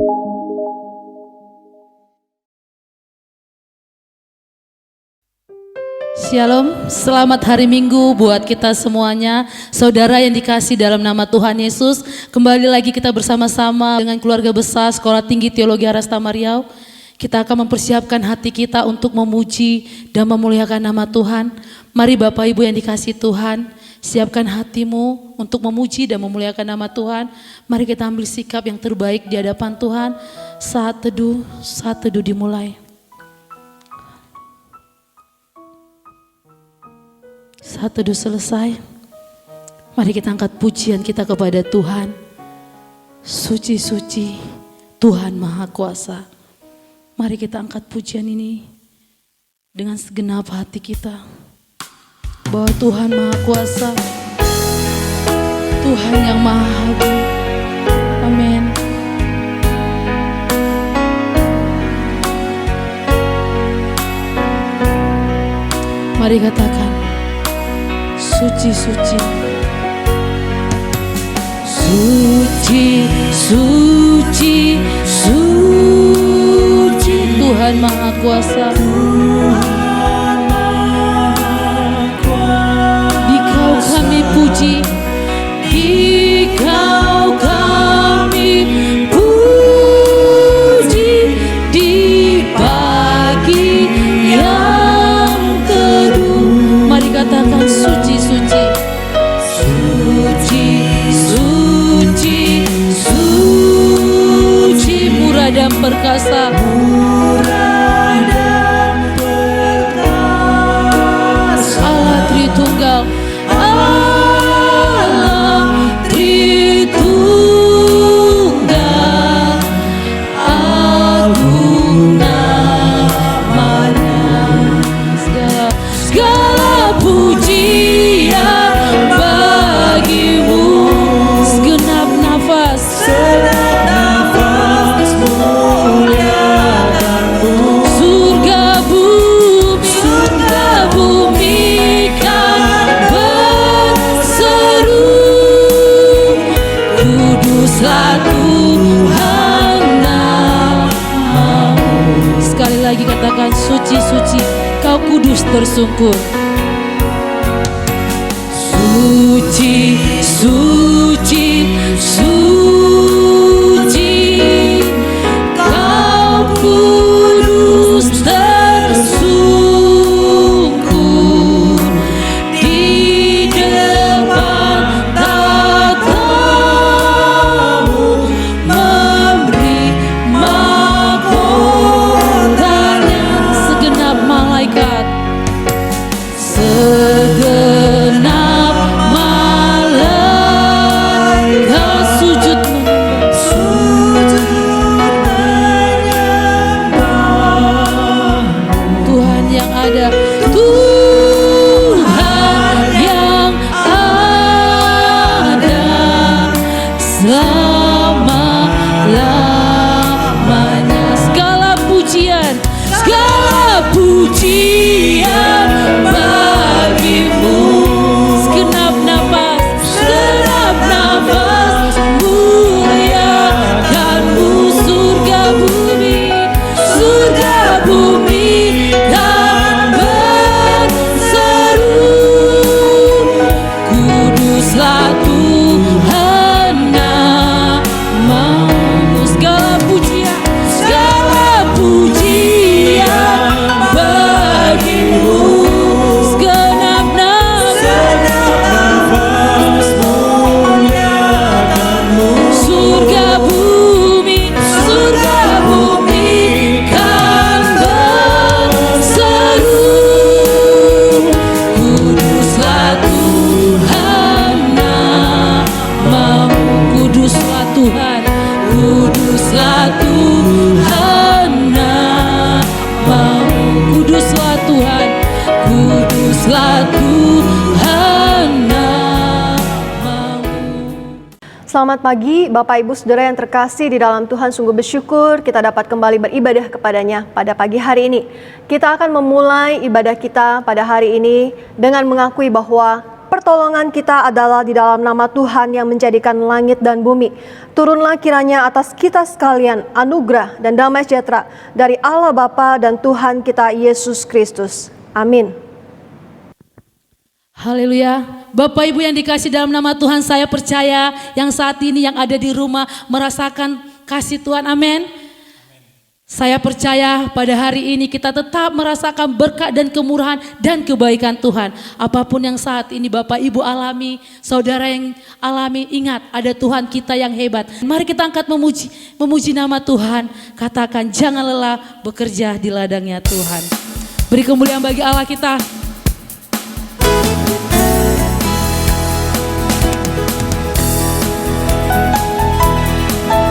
Shalom, selamat hari Minggu buat kita semuanya. Saudara yang dikasih dalam nama Tuhan Yesus, kembali lagi kita bersama-sama dengan keluarga besar Sekolah Tinggi Teologi Harastama Riau. Kita akan mempersiapkan hati kita untuk memuji dan memuliakan nama Tuhan. Mari Bapak Ibu yang dikasih Tuhan, siapkan hatimu untuk memuji dan memuliakan nama Tuhan. Mari kita ambil sikap yang terbaik di hadapan Tuhan. Saat teduh dimulai. Saat teduh selesai, mari kita angkat pujian kita kepada Tuhan. Suci-suci Tuhan Maha Kuasa. Mari kita angkat pujian ini dengan segenap hati kita. Bahwa Tuhan Maha Kuasa, Tuhan yang Maha Agung. Amin. Mari katakan, suci-suci, suci, suci, suci Tuhan Maha Kuasa. Di Kau kami puji, di Kau kami puji, di pagi yang teduh. Mari katakan suci, suci, suci, suci, suci, murah dan perkasa, murah dan perkasa, Allah Tritunggal, Allah Tritunggal, agung namanya. Segala pujian bagimu, segenap nafas muliakanmu. Surga bumi kan berseru, kuduslah Tuhan namamu. Sekali lagi katakan, suci, suci, Kau kudus tersungkur. Suci, suci, suci, Kau kudus tersungkur di depan tatamu, memberi mahkotanya. Segenap malaikat, segenap malaikat sujud menyembah. Tuhan yang ada, Tuhan yang ada selama-lamanya. Segala pujian bagimu, segenap nafas muliakanmu. Surga bumi kan berseru, kuduslah Tuhan namamu. Segala pujian bagimu, segenap nafas muliakanmu. Surga bumi kan berseru, kuduslah Tuhan namamu. Kuduslah Tuhan, kuduslah Tuhan namamu. Kuduslah Tuhan, kuduslah Tuhan namamu. Selamat pagi Bapak Ibu Saudara yang terkasih di dalam Tuhan. Sungguh bersyukur kita dapat kembali beribadah kepadanya pada pagi hari ini. Kita akan memulai ibadah kita pada hari ini dengan mengakui bahwa pertolongan kita adalah di dalam nama Tuhan yang menjadikan langit dan bumi. Turunlah kiranya atas kita sekalian anugerah dan damai sejahtera dari Allah Bapa dan Tuhan kita Yesus Kristus. Amin. Haleluya. Bapak Ibu yang dikasih dalam nama Tuhan, saya percaya yang saat ini yang ada di rumah merasakan kasih Tuhan. Amin. Saya percaya pada hari ini kita tetap merasakan berkat dan kemurahan dan kebaikan Tuhan. Apapun yang saat ini Bapak Ibu alami, saudara yang alami, ingat ada Tuhan kita yang hebat. Mari kita angkat memuji nama Tuhan. Katakan jangan lelah bekerja di ladangnya Tuhan. Beri kemuliaan bagi Allah kita.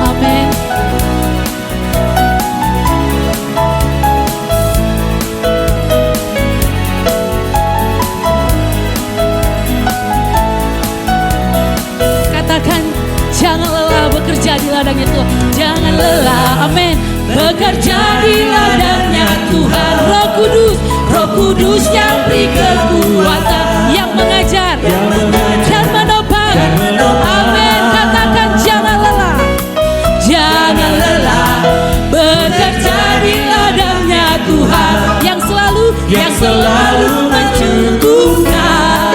Amin. Katakan jangan lelah bekerja di ladangnya Tuhan. Jangan lelah, amin. Bekerja di ladangnya Tuhan. Roh Kudus, Roh Kudus yang beri kekuatan, yang mengajar dan menopang. Amin. Katakan jangan lelah. Jangan lelah bekerja di ladangnya Tuhan yang selalu mencukupkan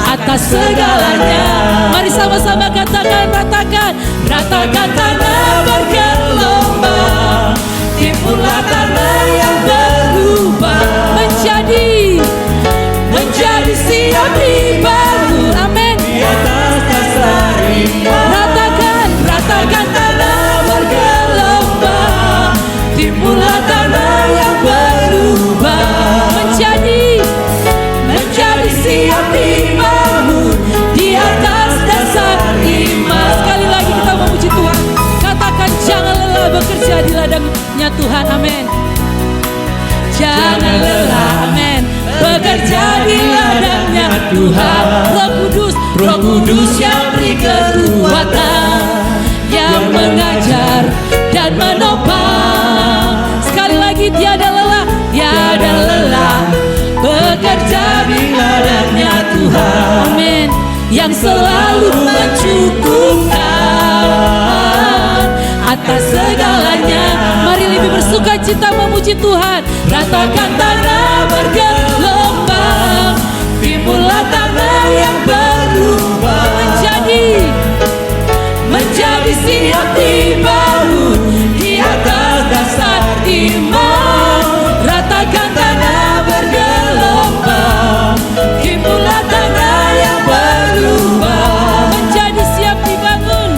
atas segalanya. Mari sama-sama katakan, ratakan tanah bergelombang, timbulah tanah yang berubah menjadi siap dibangun. Amin. Di atas dasar iman. Ratakan tanah bergelombang, timbulah tanah yang berubah menjadi siap dibangun di atas dasar iman. Sekali lagi kita memuji Tuhan. Katakan jangan lelah bekerja di ladangnya Tuhan. Amin. Jangan lelah, amin, bekerja di ladangnya Tuhan. Roh Kudus yang beri kekuatan, yang mengajar dan menopang. Sekali lagi tiada lelah bekerja di ladangnya Tuhan. Amin. Yang selalu mencukupkan atas segalanya. Mari lebih bersukacita memuji Tuhan. Ratakan tanah bergelombang, timbullah tanah yang berubah menjadi siap dibangun di atas dasar iman. Ratakan tanah bergelombang, timbullah tanah yang berubah menjadi siap dibangun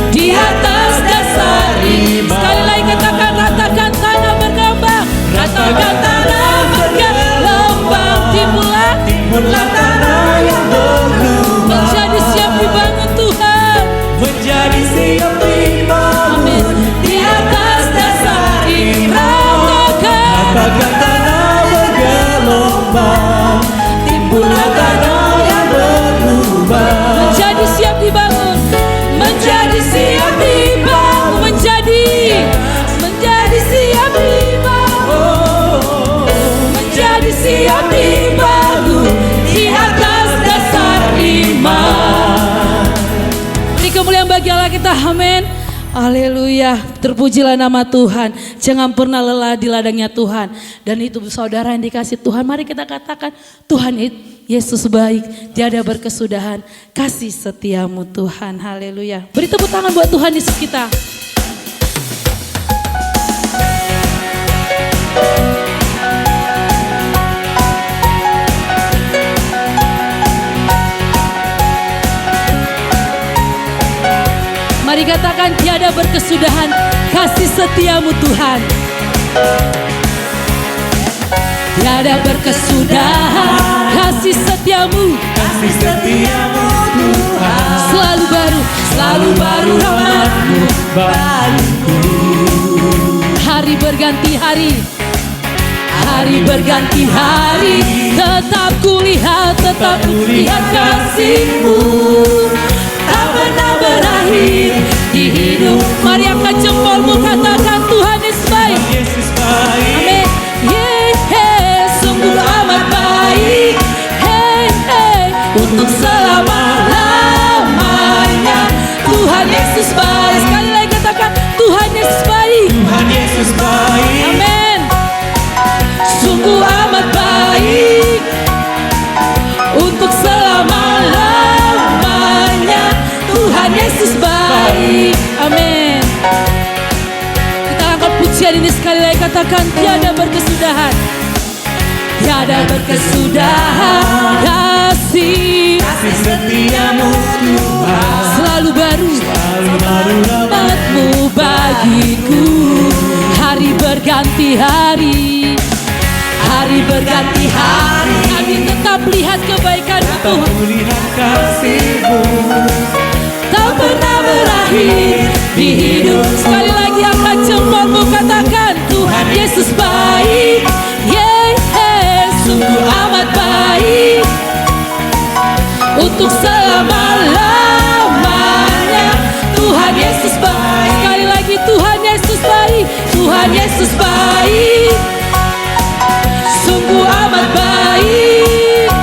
di atas dasar iman. Sekali lagi katakan, ratakan tanah bergelombang, ratakan tanah bergelombang, timbullah tanah yang berubah menjadi siap dibangun Tuhan, Menjadi siap dibangun. amin, di atas dasar iman. Ratakan tanah bergelombang, timbullah tanah yang berubah menjadi siap dibangun, menjadi siap dibangun, menjadi siap dibangun, menjadi siap dibangun di atas dasar iman. Beri kemuliaan bagi Allah kita, amin. Haleluya, terpujilah nama Tuhan. Jangan pernah lelah di ladangnya Tuhan. Dan itu saudara yang dikasih Tuhan, mari kita katakan, Tuhan Yesus baik, tiada berkesudahan, kasih setiamu Tuhan. Haleluya. Beri tepuk tangan buat Tuhan Yesus kita. Mari katakan tiada berkesudahan, kasih setiamu Tuhan. Tiada berkesudahan, kasih setiamu Tuhan. selalu baru rahmat-Mu bagiku. Hari berganti hari berganti hari, tetap kulihat kasih-Mu tak pernah berakhir di hidup. Mari angkat jempolmu, katakan Tuhan Yesus baik. Yesus baik. Amin. Sungguh pujian ini sekali lagi katakan tiada berkesudahan. Tiada berkesudahan kasih setiamu Tuhan, selalu baru rahmat-Mu bagiku. Hari berganti hari, hari berganti hari, kami tetap lihat kebaikan-Mu Tuhan. melihat kasih-Mu Tak pernah berakhir di hidup. Sekali lagi angkat jempolmu katakan Tuhan Yesus baik. Sungguh amat baik untuk selama-lamanya. Tuhan Yesus baik. Sekali lagi Tuhan Yesus baik. Tuhan Yesus baik. Sungguh amat baik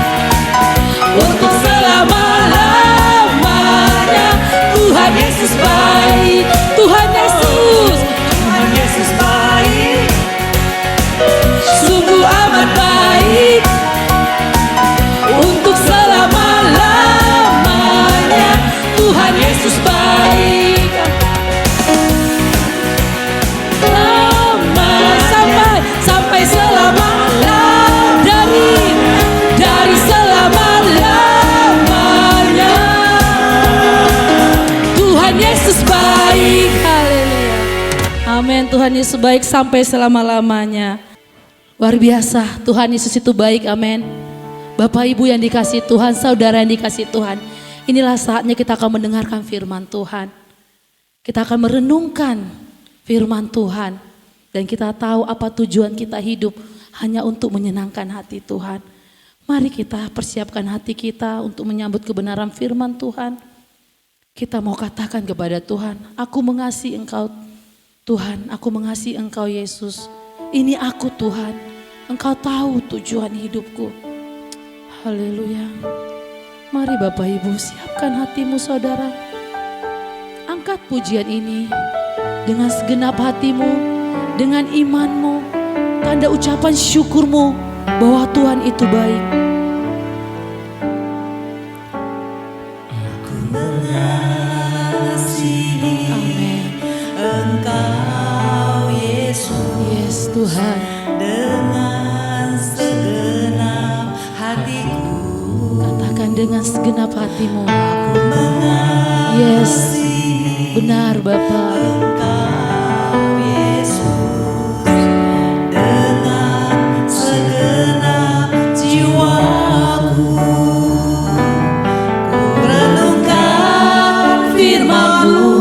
untuk selama-lamanya. Tuhan Yesus baik. Tuhan Yesus. Tuhan Yesus baik, Sungguh amat baik untuk selama-lamanya. Tuhan Yesus baik. Lama sampai selama-lamanya. Dari selama-lamanya. Tuhan Yesus baik. Haleluya. Amin. Tuhan Yesus baik sampai selama-lamanya. Luar biasa, Tuhan Yesus itu baik, amin. Bapak Ibu yang dikasihi Tuhan, saudara yang dikasihi Tuhan, inilah saatnya kita akan mendengarkan firman Tuhan. Kita akan merenungkan firman Tuhan. Dan kita tahu apa tujuan kita hidup, hanya untuk menyenangkan hati Tuhan. Mari kita persiapkan hati kita untuk menyambut kebenaran firman Tuhan. Kita mau katakan kepada Tuhan, aku mengasihi Engkau Tuhan, aku mengasihi Engkau Yesus. Ini aku Tuhan. Engkau tahu tujuan hidupku. Haleluya. Mari Bapak Ibu siapkan hatimu saudara. Angkat pujian ini dengan segenap hatimu, dengan imanmu, tanda ucapan syukurmu bahwa Tuhan itu baik. Aku mengasihi Amin. Engkau Yesus, Yes Tuhan. dengan segenap hatiku. Katakan dengan segenap hatimu. Yes. Benar Bapak. Engkau Yesus, dengan segenap jiwaku. Ku renungkan firman-Mu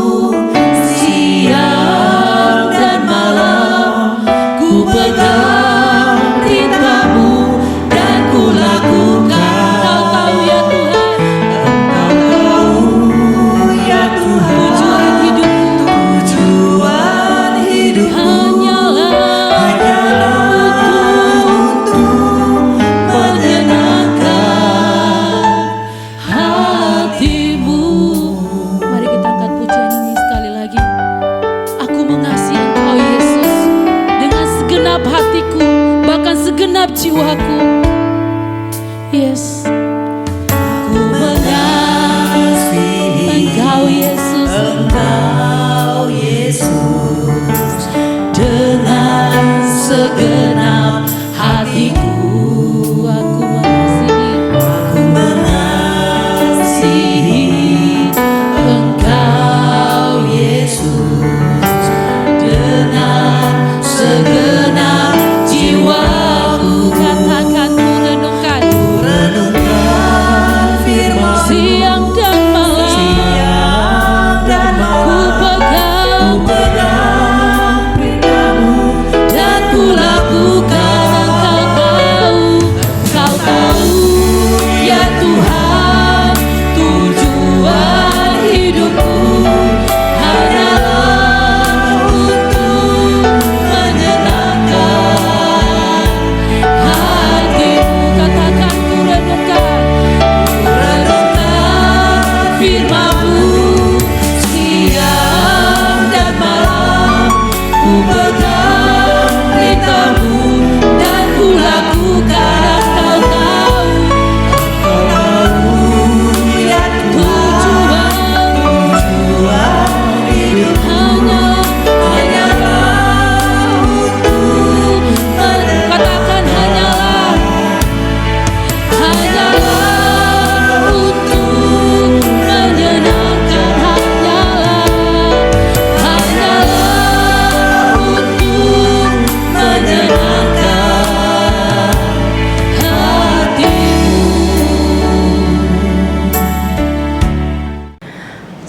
siang dan malam. Ku pegang perintah-Mu dan ku lakukan. Kau tahu ya Tuhan. Engkau tahu ya Tuhan, Tujuan hidupku tujuan hidupku hanyalah untuk menyenangkan hatimu. Mari kita angkat pujian ini sekali lagi. Aku mengasihi Engkau Yesus dengan segenap hatiku, bahkan segenap jiwaku. Yes. Aku mengasihi Engkau Yesus. Engkau Yesus, dengan segenap hatiku. Aku mengasihi. Ku mengasihi Engkau Yesus, dengan segenap jiwaku. Katakan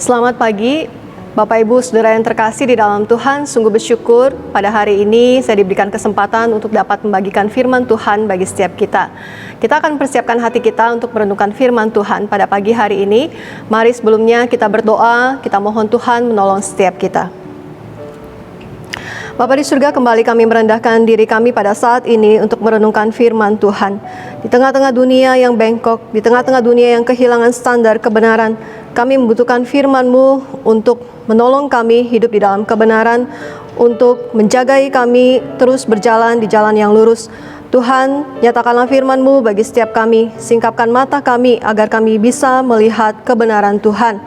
Selamat pagi, Bapak Ibu Saudara yang terkasih di dalam Tuhan. Sungguh bersyukur pada hari ini saya diberikan kesempatan untuk dapat membagikan firman Tuhan bagi setiap kita. Kita akan persiapkan hati kita untuk merenungkan firman Tuhan pada pagi hari ini. Mari sebelumnya kita berdoa, kita mohon Tuhan menolong setiap kita. Bapa di surga, kembali kami merendahkan diri kami pada saat ini untuk merenungkan firman Tuhan. Di tengah-tengah dunia yang bengkok, di tengah-tengah dunia yang kehilangan standar kebenaran, kami membutuhkan firman-Mu untuk menolong kami hidup di dalam kebenaran, untuk menjagai kami terus berjalan di jalan yang lurus. Tuhan, nyatakanlah firman-Mu bagi setiap kami, singkapkan mata kami agar kami bisa melihat kebenaran Tuhan.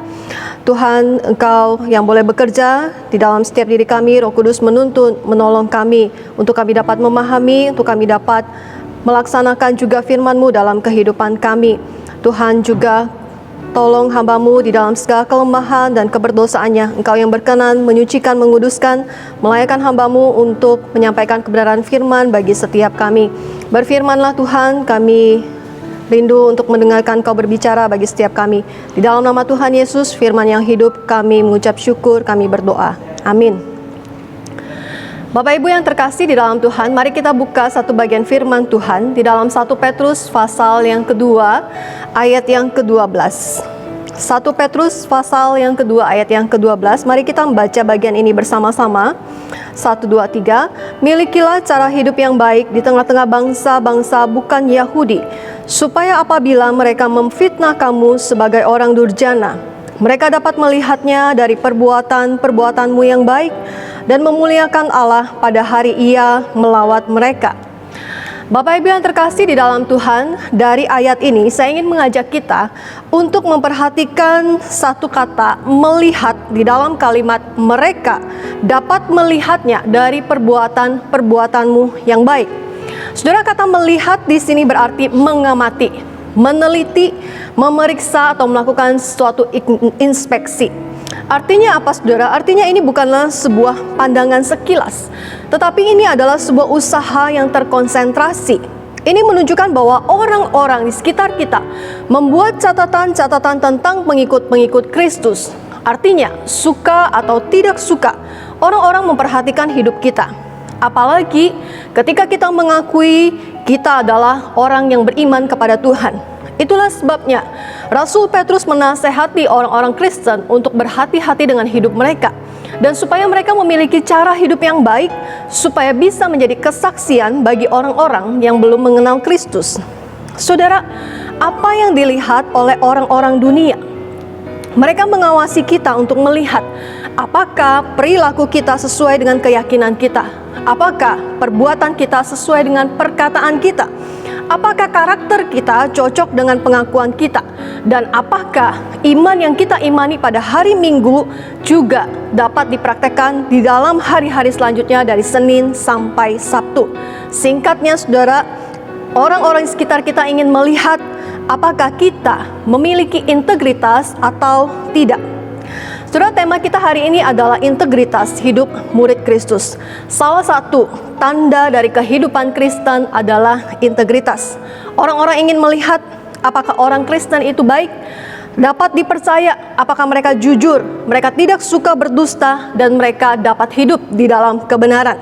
Tuhan, Engkau yang boleh bekerja di dalam setiap diri kami. Roh Kudus menuntun, menolong kami untuk kami dapat memahami, untuk kami dapat melaksanakan juga firman-Mu dalam kehidupan kami. Tuhan juga tolong hamba-Mu di dalam segala kelemahan dan keberdosaannya. Engkau yang berkenan menyucikan, menguduskan, melayakkan hamba-Mu untuk menyampaikan kebenaran firman bagi setiap kami. Berfirmanlah Tuhan, kami rindu untuk mendengarkan Kau berbicara bagi setiap kami. Di dalam nama Tuhan Yesus, firman yang hidup, kami mengucap syukur, kami berdoa. Amin. Bapak Ibu yang terkasih di dalam Tuhan, mari kita buka satu bagian firman Tuhan di dalam 1 Petrus pasal yang kedua, ayat yang ke-12. 1 Petrus pasal yang kedua, ayat yang ke-12. Mari kita membaca bagian ini bersama-sama. 1, 2, 3. Milikilah cara hidup yang baik di tengah-tengah bangsa-bangsa bukan Yahudi, supaya apabila mereka memfitnah kamu sebagai orang durjana, mereka dapat melihatnya dari perbuatan-perbuatanmu yang baik dan memuliakan Allah pada hari Ia melawat mereka. Bapak Ibu yang terkasih di dalam Tuhan, dari ayat ini saya ingin mengajak kita untuk memperhatikan satu kata melihat di dalam kalimat mereka dapat melihatnya dari perbuatan-perbuatanmu yang baik. Saudara, kata melihat di sini berarti mengamati, meneliti, memeriksa atau melakukan suatu inspeksi. Artinya apa, saudara? Artinya ini bukanlah sebuah pandangan sekilas, tetapi ini adalah sebuah usaha yang terkonsentrasi. Ini menunjukkan bahwa orang-orang di sekitar kita membuat catatan-catatan tentang pengikut-pengikut Kristus. Artinya, suka atau tidak suka, orang-orang memperhatikan hidup kita. Apalagi ketika kita mengakui kita adalah orang yang beriman kepada Tuhan. Itulah sebabnya Rasul Petrus menasehati orang-orang Kristen untuk berhati-hati dengan hidup mereka, dan supaya mereka memiliki cara hidup yang baik, supaya bisa menjadi kesaksian bagi orang-orang yang belum mengenal Kristus. Saudara, apa yang dilihat oleh orang-orang dunia? Mereka mengawasi kita untuk melihat apakah perilaku kita sesuai dengan keyakinan kita, apakah perbuatan kita sesuai dengan perkataan kita, apakah karakter kita cocok dengan pengakuan kita, dan apakah iman yang kita imani pada hari Minggu juga dapat dipraktekkan di dalam hari-hari selanjutnya dari Senin sampai Sabtu. Singkatnya, saudara, orang-orang di sekitar kita ingin melihat apakah kita memiliki integritas atau tidak. Saudara, tema kita hari ini adalah integritas hidup murid Kristus. Salah satu tanda dari kehidupan Kristen adalah integritas. Orang-orang ingin melihat apakah orang Kristen itu baik, dapat dipercaya, apakah mereka jujur, mereka tidak suka berdusta, dan mereka dapat hidup di dalam kebenaran.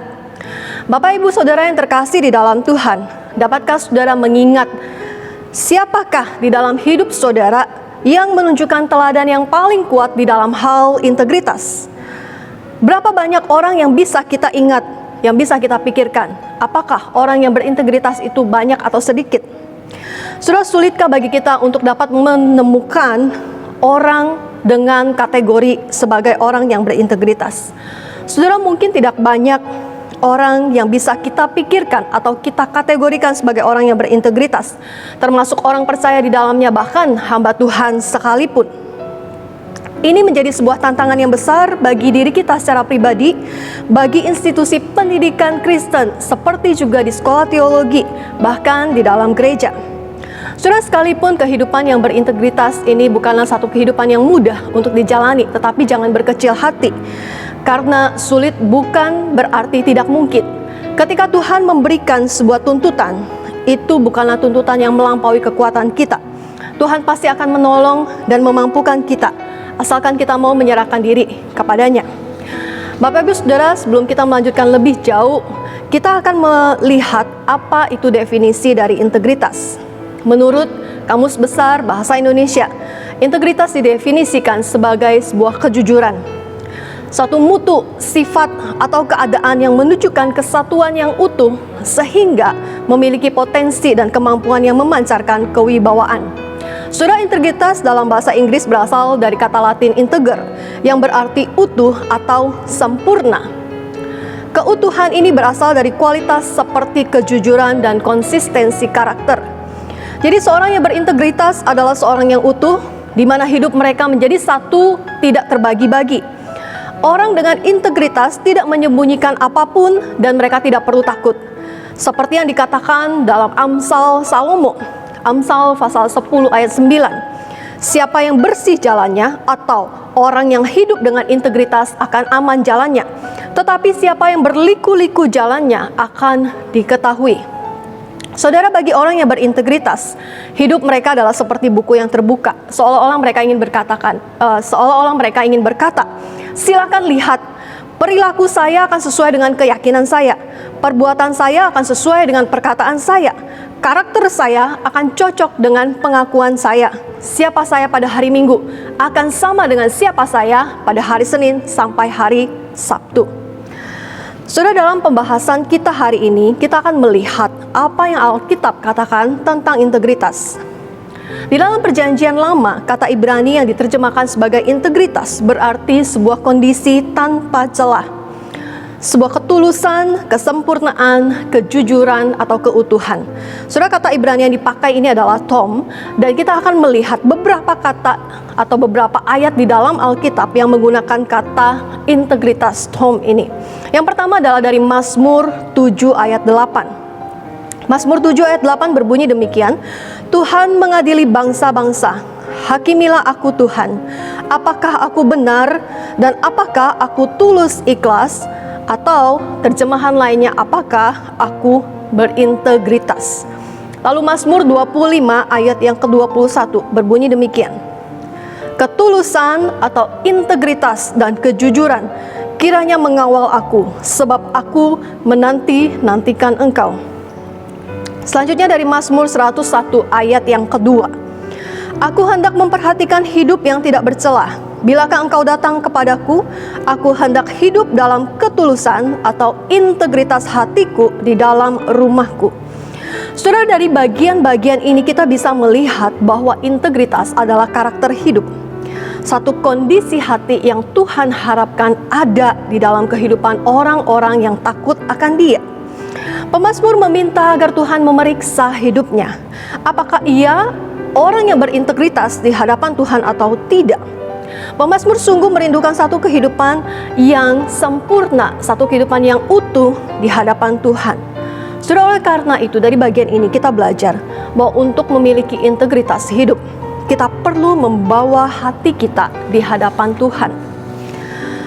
Bapak, Ibu, Saudara yang terkasih di dalam Tuhan, dapatkah saudara mengingat siapakah di dalam hidup saudara yang menunjukkan teladan yang paling kuat di dalam hal integritas? Berapa banyak orang yang bisa kita ingat, yang bisa kita pikirkan? Apakah orang yang berintegritas itu banyak atau sedikit? Sudah sulitkah bagi kita untuk dapat menemukan orang dengan kategori sebagai orang yang berintegritas? Saudara, mungkin tidak banyak orang yang bisa kita pikirkan atau kita kategorikan sebagai orang yang berintegritas, termasuk orang percaya di dalamnya, bahkan hamba Tuhan sekalipun. Ini menjadi sebuah tantangan yang besar bagi diri kita secara pribadi, bagi institusi pendidikan Kristen, seperti juga di sekolah teologi, bahkan di dalam gereja. Saudara, sekalipun kehidupan yang berintegritas ini bukanlah satu kehidupan yang mudah untuk dijalani, tetapi jangan berkecil hati. Karena sulit bukan berarti tidak mungkin. Ketika Tuhan memberikan sebuah tuntutan, itu bukanlah tuntutan yang melampaui kekuatan kita. Tuhan pasti akan menolong dan memampukan kita asalkan kita mau menyerahkan diri kepadanya. Bapak Ibu Saudara, sebelum kita melanjutkan lebih jauh, kita akan melihat apa itu definisi dari integritas. Menurut Kamus Besar Bahasa Indonesia, integritas didefinisikan sebagai sebuah kejujuran, suatu mutu, sifat, atau keadaan yang menunjukkan kesatuan yang utuh sehingga memiliki potensi dan kemampuan yang memancarkan kewibawaan. Saudara, integritas dalam bahasa Inggris berasal dari kata Latin integer yang berarti utuh atau sempurna. Keutuhan ini berasal dari kualitas seperti kejujuran dan konsistensi karakter. Jadi seorang yang berintegritas adalah seorang yang utuh, di mana hidup mereka menjadi satu, tidak terbagi-bagi. Orang dengan integritas tidak menyembunyikan apapun dan mereka tidak perlu takut. Seperti yang dikatakan dalam Amsal Salomo, Amsal pasal 10 ayat 9. Siapa yang bersih jalannya atau orang yang hidup dengan integritas akan aman jalannya. Tetapi siapa yang berliku-liku jalannya akan diketahui. Saudara, bagi orang yang berintegritas, hidup mereka adalah seperti buku yang terbuka. Seolah-olah mereka ingin berkata, silakan lihat, perilaku saya akan sesuai dengan keyakinan saya. Perbuatan saya akan sesuai dengan perkataan saya. Karakter saya akan cocok dengan pengakuan saya. Siapa saya pada hari Minggu akan sama dengan siapa saya pada hari Senin sampai hari Sabtu. Saudara, dalam pembahasan kita hari ini, kita akan melihat apa yang Alkitab katakan tentang integritas. Di dalam Perjanjian Lama, kata Ibrani yang diterjemahkan sebagai integritas berarti sebuah kondisi tanpa celah, sebuah ketulusan, kesempurnaan, kejujuran, atau keutuhan. Saudara, kata Ibrani yang dipakai ini adalah tom, dan kita akan melihat beberapa kata atau beberapa ayat di dalam Alkitab yang menggunakan kata integritas tom ini. Yang pertama adalah dari Mazmur 7 ayat 8. Mazmur 7 ayat 8 berbunyi demikian, Tuhan mengadili bangsa-bangsa, hakimilah aku Tuhan, apakah aku benar dan apakah aku tulus ikhlas, atau terjemahan lainnya, apakah aku berintegritas. Lalu Mazmur 25 ayat yang ke-21 berbunyi demikian, ketulusan atau integritas dan kejujuran kiranya mengawal aku, sebab aku menanti-nantikan engkau. Selanjutnya dari Mazmur 101 ayat yang kedua, aku hendak memperhatikan hidup yang tidak bercelah. Bilakah engkau datang kepadaku, aku hendak hidup dalam ketulusan atau integritas hatiku di dalam rumahku. Saudara, dari bagian-bagian ini kita bisa melihat bahwa integritas adalah karakter hidup. Satu kondisi hati yang Tuhan harapkan ada di dalam kehidupan orang-orang yang takut akan Dia. Pemazmur meminta agar Tuhan memeriksa hidupnya. Apakah ia orang yang berintegritas di hadapan Tuhan atau tidak? Pemazmur sungguh merindukan satu kehidupan yang sempurna, satu kehidupan yang utuh di hadapan Tuhan. Saudara, oleh karena itu dari bagian ini kita belajar bahwa untuk memiliki integritas hidup, kita perlu membawa hati kita di hadapan Tuhan.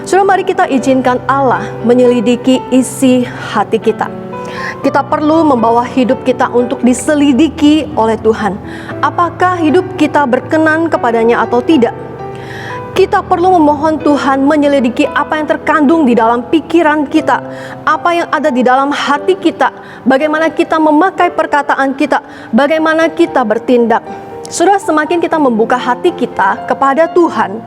Saudara, mari kita izinkan Allah menyelidiki isi hati kita. Kita perlu membawa hidup kita untuk diselidiki oleh Tuhan. Apakah hidup kita berkenan kepadanya atau tidak? Kita perlu memohon Tuhan menyelidiki apa yang terkandung di dalam pikiran kita, apa yang ada di dalam hati kita, bagaimana kita memakai perkataan kita, bagaimana kita bertindak. Saudara, semakin kita membuka hati kita kepada Tuhan,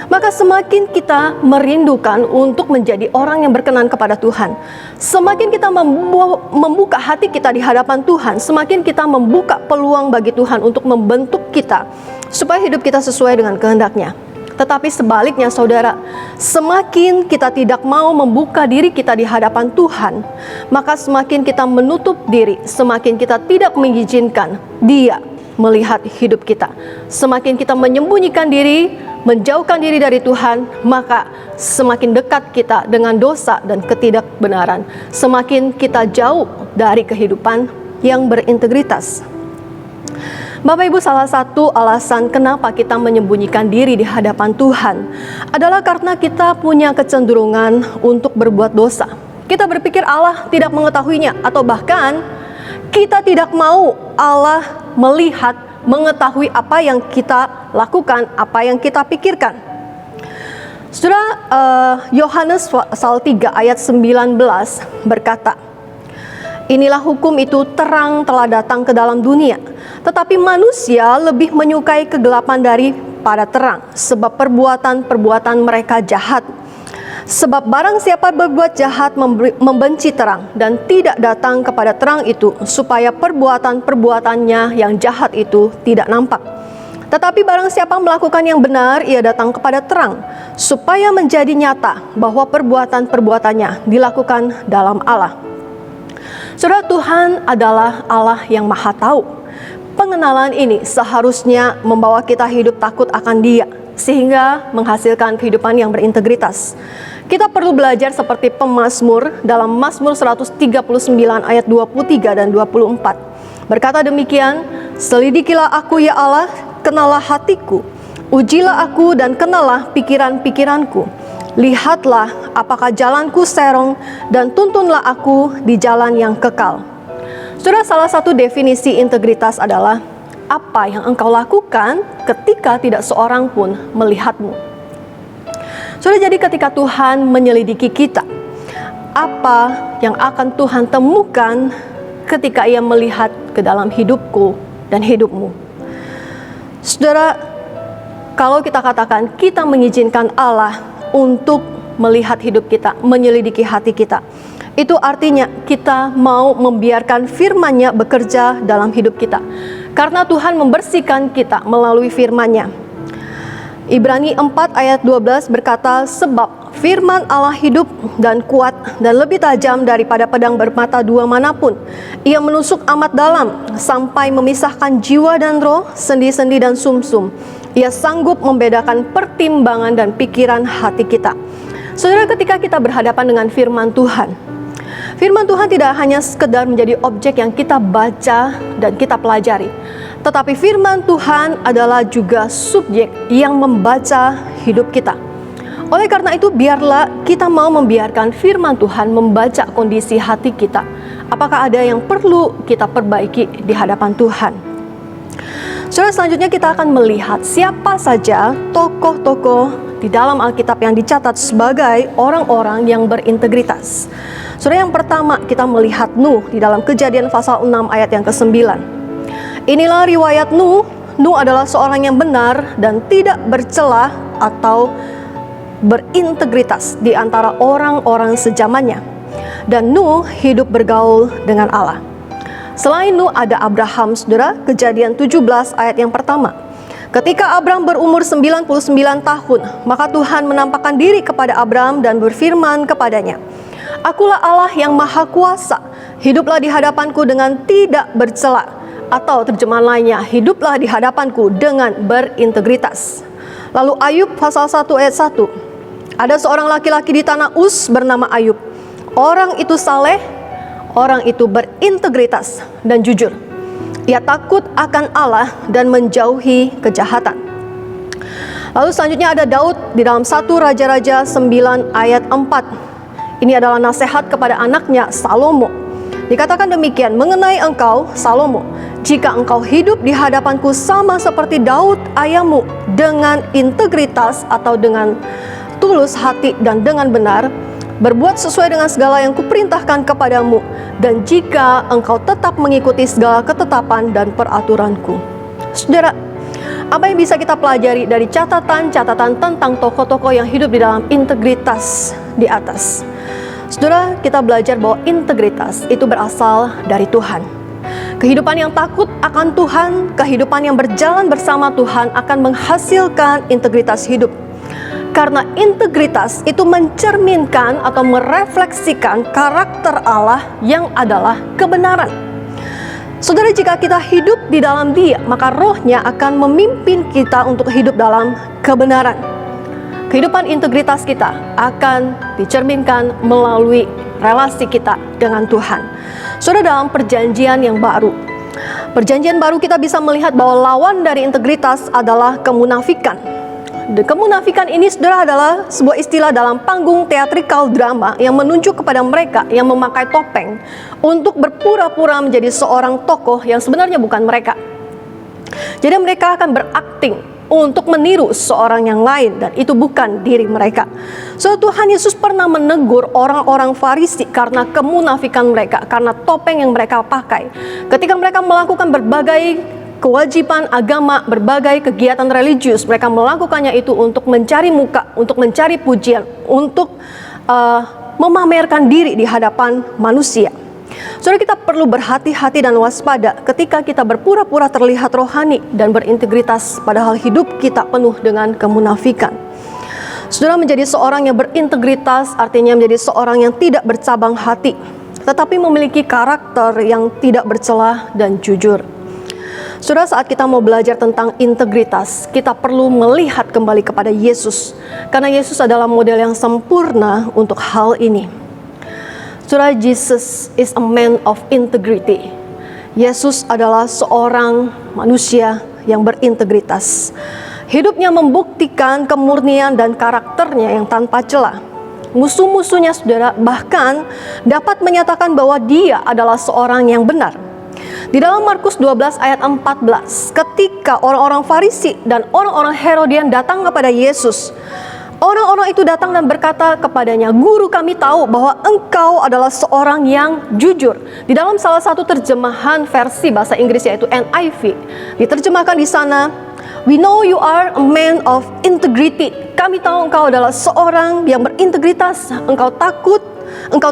maka semakin kita merindukan untuk menjadi orang yang berkenan kepada Tuhan. Semakin kita membuka hati kita di hadapan Tuhan, semakin kita membuka peluang bagi Tuhan untuk membentuk kita supaya hidup kita sesuai dengan kehendak-Nya. Tetapi sebaliknya saudara, semakin kita tidak mau membuka diri kita di hadapan Tuhan, maka semakin kita menutup diri, semakin kita tidak mengizinkan Dia melihat hidup kita. Semakin kita menyembunyikan diri, menjauhkan diri dari Tuhan, maka semakin dekat kita dengan dosa dan ketidakbenaran. Semakin kita jauh dari kehidupan yang berintegritas. Bapak Ibu, salah satu alasan kenapa kita menyembunyikan diri di hadapan Tuhan adalah karena kita punya kecenderungan untuk berbuat dosa. Kita berpikir Allah tidak mengetahuinya, atau bahkan kita tidak mau Allah melihat, mengetahui apa yang kita lakukan, apa yang kita pikirkan. Saudara, Yohanes pasal 3 ayat 19 berkata, inilah hukum itu, terang telah datang ke dalam dunia, tetapi manusia lebih menyukai kegelapan daripada terang, sebab perbuatan-perbuatan mereka jahat. Sebab barang siapa berbuat jahat membenci terang dan tidak datang kepada terang itu, supaya perbuatan-perbuatannya yang jahat itu tidak nampak. Tetapi barang siapa melakukan yang benar, ia datang kepada terang, supaya menjadi nyata bahwa perbuatan-perbuatannya dilakukan dalam Allah. Saudara, Tuhan adalah Allah yang Maha Tahu. Pengenalan ini seharusnya membawa kita hidup takut akan Dia, sehingga menghasilkan kehidupan yang berintegritas. Kita perlu belajar seperti pemazmur dalam Mazmur 139 ayat 23 dan 24. Berkata demikian, selidikilah aku ya Allah, kenalah hatiku. Ujilah aku dan kenalah pikiran-pikiranku. Lihatlah apakah jalanku serong dan tuntunlah aku di jalan yang kekal. Saudara, salah satu definisi integritas adalah apa yang engkau lakukan ketika tidak seorang pun melihatmu. Saudara, jadi ketika Tuhan menyelidiki kita, apa yang akan Tuhan temukan ketika Ia melihat ke dalam hidupku dan hidupmu? Saudara, kalau kita katakan kita mengizinkan Allah untuk melihat hidup kita, menyelidiki hati kita, itu artinya kita mau membiarkan firman-Nya bekerja dalam hidup kita. Karena Tuhan membersihkan kita melalui firman-Nya. Ibrani 4 ayat 12 berkata, sebab firman Allah hidup dan kuat dan lebih tajam daripada pedang bermata dua manapun. Ia menusuk amat dalam sampai memisahkan jiwa dan roh, sendi-sendi dan sumsum. Ia sanggup membedakan pertimbangan dan pikiran hati kita. Saudara, ketika kita berhadapan dengan firman Tuhan tidak hanya sekedar menjadi objek yang kita baca dan kita pelajari, tetapi firman Tuhan adalah juga subjek yang membaca hidup kita. Oleh karena itu, biarlah kita mau membiarkan firman Tuhan membaca kondisi hati kita. Apakah ada yang perlu kita perbaiki di hadapan Tuhan? Saudara, selanjutnya kita akan melihat siapa saja tokoh-tokoh di dalam Alkitab yang dicatat sebagai orang-orang yang berintegritas. Saudara, yang pertama kita melihat Nuh di dalam Kejadian pasal 6 ayat yang ke-9. Inilah riwayat Nuh. Nuh adalah seorang yang benar dan tidak bercelah atau berintegritas di antara orang-orang sezamannya. Dan Nuh hidup bergaul dengan Allah. Selain Nuh ada Abraham, saudara, Kejadian 17 ayat yang pertama. Ketika Abraham berumur 99 tahun, maka Tuhan menampakkan diri kepada Abraham dan berfirman kepadanya, Akulah Allah yang maha kuasa, hiduplah di hadapanku dengan tidak bercela. Atau terjemahan lainnya, hiduplah di hadapanku dengan berintegritas. Lalu Ayub pasal 1 ayat 1. Ada seorang laki-laki di tanah Uz bernama Ayub. Orang itu saleh, orang itu berintegritas dan jujur. Ia takut akan Allah dan menjauhi kejahatan. Lalu selanjutnya ada Daud di dalam 1 Raja-Raja 9 ayat 4. Ini adalah nasihat kepada anaknya Salomo. Dikatakan demikian, mengenai engkau Salomo, jika engkau hidup di hadapanku sama seperti Daud ayahmu, dengan integritas atau dengan tulus hati dan dengan benar, berbuat sesuai dengan segala yang kuperintahkan kepadamu, dan jika engkau tetap mengikuti segala ketetapan dan peraturanku. Saudara, apa yang bisa kita pelajari dari catatan-catatan tentang tokoh-tokoh yang hidup di dalam integritas di atas? Saudara, kita belajar bahwa integritas itu berasal dari Tuhan. Kehidupan yang takut akan Tuhan, kehidupan yang berjalan bersama Tuhan akan menghasilkan integritas hidup. Karena integritas itu mencerminkan atau merefleksikan karakter Allah yang adalah kebenaran. Saudara, jika kita hidup di dalam Dia, maka rohnya akan memimpin kita untuk hidup dalam kebenaran. Kehidupan integritas kita akan dicerminkan melalui relasi kita dengan Tuhan. Saudara, dalam perjanjian yang baru, perjanjian baru kita bisa melihat bahwa lawan dari integritas adalah kemunafikan. Dan kemunafikan ini, saudara, adalah sebuah istilah dalam panggung teatrikal drama yang menunjuk kepada mereka yang memakai topeng untuk berpura-pura menjadi seorang tokoh yang sebenarnya bukan mereka. Jadi mereka akan berakting untuk meniru seorang yang lain, dan itu bukan diri mereka. So Tuhan Yesus pernah menegur orang-orang Farisi karena kemunafikan mereka, karena topeng yang mereka pakai. Ketika mereka melakukan berbagai kewajiban agama, berbagai kegiatan religius, mereka melakukannya itu untuk mencari muka, untuk mencari pujian, untuk memamerkan diri di hadapan manusia. Saudara, kita perlu berhati-hati dan waspada ketika kita berpura-pura terlihat rohani dan berintegritas, padahal hidup kita penuh dengan kemunafikan. Saudara, menjadi seorang yang berintegritas artinya menjadi seorang yang tidak bercabang hati, tetapi memiliki karakter yang tidak bercelah dan jujur. Saudara, saat kita mau belajar tentang integritas, kita perlu melihat kembali kepada Yesus, karena Yesus adalah model yang sempurna untuk hal ini. Saudara, Jesus is a man of integrity. Yesus adalah seorang manusia yang berintegritas. Hidupnya membuktikan kemurnian dan karakternya yang tanpa celah. Musuh-musuhnya, saudara, bahkan dapat menyatakan bahwa dia adalah seorang yang benar. Di dalam Markus 12 ayat 14, ketika orang-orang Farisi dan orang-orang Herodian datang kepada Yesus, orang-orang itu datang dan berkata kepadanya, "Guru, kami tahu bahwa engkau adalah seorang yang jujur." Di dalam salah satu terjemahan versi bahasa Inggris, yaitu NIV, diterjemahkan di sana, "We know you are a man of integrity." Kami tahu engkau adalah seorang yang berintegritas. Engkau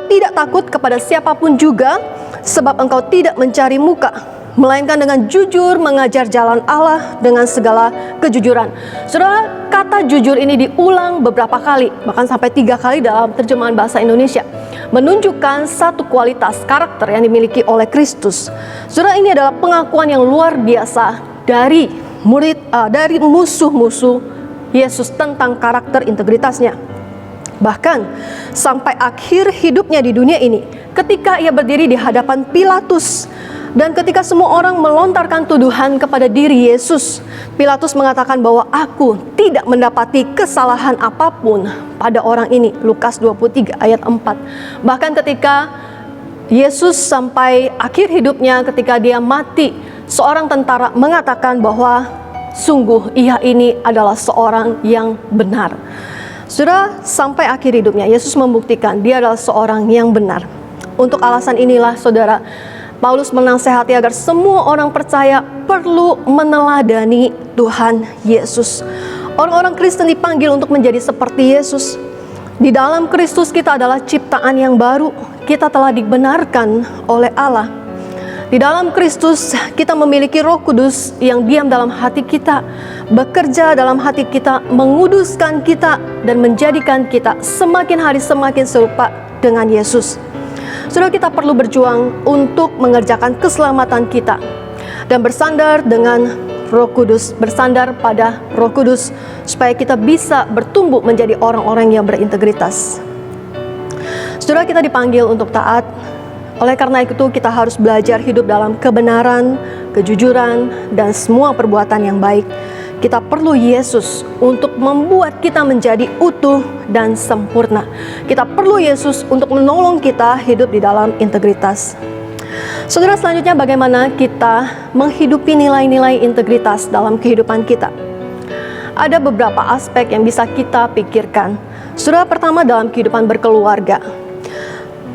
tidak takut kepada siapapun juga, sebab engkau tidak mencari muka, melainkan dengan jujur mengajar jalan Allah dengan segala kejujuran. Saudara, kata jujur ini diulang beberapa kali, bahkan sampai 3 kali dalam terjemahan bahasa Indonesia, menunjukkan satu kualitas karakter yang dimiliki oleh Kristus. Saudara, ini adalah pengakuan yang luar biasa dari musuh-musuh Yesus tentang karakter integritasnya. Bahkan sampai akhir hidupnya di dunia ini, ketika ia berdiri di hadapan Pilatus, dan ketika semua orang melontarkan tuduhan kepada diri Yesus, Pilatus mengatakan bahwa aku tidak mendapati kesalahan apapun pada orang ini. Lukas 23 ayat 4. Bahkan ketika Yesus sampai akhir hidupnya, ketika dia mati, seorang tentara mengatakan bahwa sungguh ia ini adalah seorang yang benar. Saudara, sampai akhir hidupnya Yesus membuktikan dia adalah seorang yang benar. Untuk alasan inilah, saudara, Paulus menasehati agar semua orang percaya perlu meneladani Tuhan Yesus. Orang-orang Kristen dipanggil untuk menjadi seperti Yesus. Di dalam Kristus kita adalah ciptaan yang baru. Kita telah dibenarkan oleh Allah. Di dalam Kristus kita memiliki Roh Kudus yang diam dalam hati kita, bekerja dalam hati kita, menguduskan kita dan menjadikan kita semakin hari semakin serupa dengan Yesus. Saudara, kita perlu berjuang untuk mengerjakan keselamatan kita dan bersandar dengan Roh Kudus, bersandar pada Roh Kudus supaya kita bisa bertumbuh menjadi orang-orang yang berintegritas. Saudara, kita dipanggil untuk taat. Oleh karena itu kita harus belajar hidup dalam kebenaran, kejujuran, dan semua perbuatan yang baik. Kita perlu Yesus untuk membuat kita menjadi utuh dan sempurna. Kita perlu Yesus untuk menolong kita hidup di dalam integritas. Saudara, selanjutnya bagaimana kita menghidupi nilai-nilai integritas dalam kehidupan kita? Ada beberapa aspek yang bisa kita pikirkan. Saudara, pertama dalam kehidupan berkeluarga.